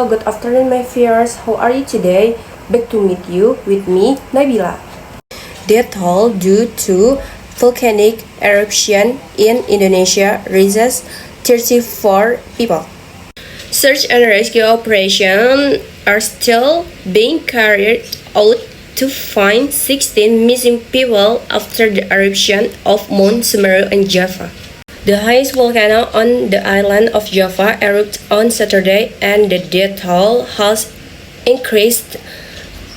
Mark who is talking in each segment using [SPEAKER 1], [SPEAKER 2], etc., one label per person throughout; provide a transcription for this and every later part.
[SPEAKER 1] Hello, good afternoon my viewers. How are you today? Back to meet you with me, Nabila. Death toll due to volcanic eruption in Indonesia reaches 34 people. Search and rescue operations are still being carried out to find 16 missing people after the eruption of Mount Semeru in Java. The highest volcano on the island of Java erupted on Saturday, and the death toll has increased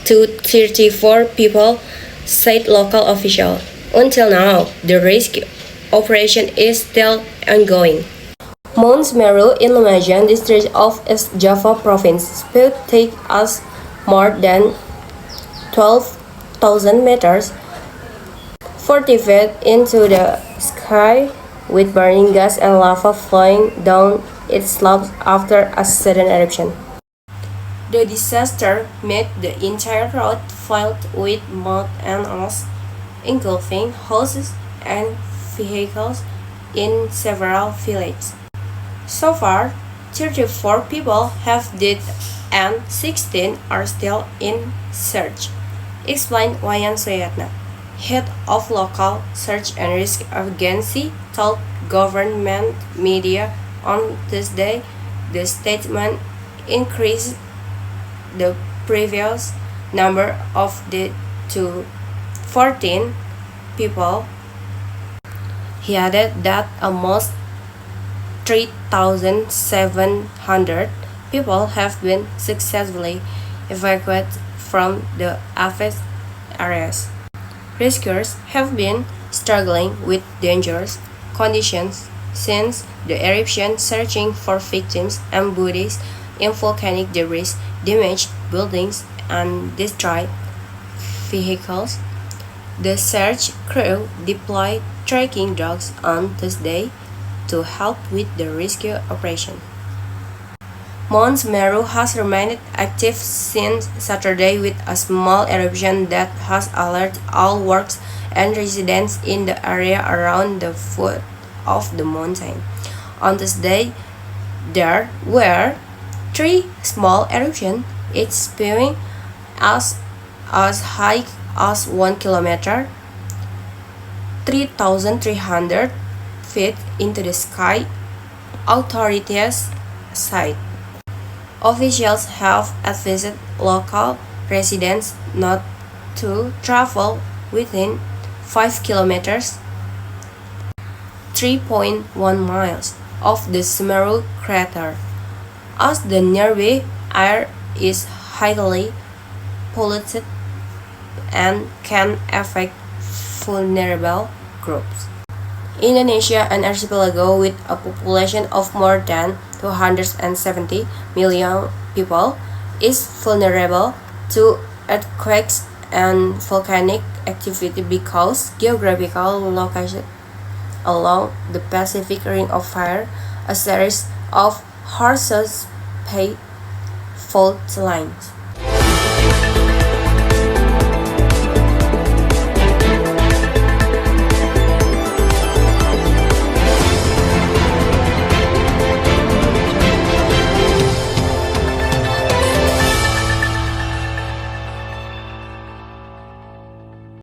[SPEAKER 1] to 34 people, said local officials. Until now, the rescue operation is still ongoing. Mount Semeru in Lumajang district of East Java province could take us more than 12,000 meters, 40 feet into the sky, with burning gas and lava flowing down its slopes after a sudden eruption. The disaster made the entire road filled with mud and ash, engulfing houses and vehicles in several villages. So far, 34 people have died and 16 are still in search, explained Wayan Soyatna, head of local search and rescue agency, told government media on Tuesday. The statement increased the previous number of dead to 14 people. He added that almost 3,700 people have been successfully evacuated from the affected areas. Rescuers have been struggling with dangerous conditions since the eruption, searching for victims and bodies in volcanic debris, damaged buildings, and destroyed vehicles. The search crew deployed tracking dogs on Tuesday to help with the rescue operation. Mount Semeru has remained active since Saturday with a small eruption that has alerted all workers and residents in the area around the foot of the mountain. On Tuesday, there were 3 small eruptions, each spewing as high as 1 kilometer, 3,300 feet into the sky, authorities said. Officials have advised local residents not to travel within 5 kilometers, 3.1 miles, of the Semeru crater, as the nearby air is highly polluted and can affect vulnerable groups. Indonesia, an archipelago with a population of more than 270 million people, is vulnerable to earthquakes and volcanic activity because geographical location along the Pacific Ring of Fire, a series of horseshoe fault lines.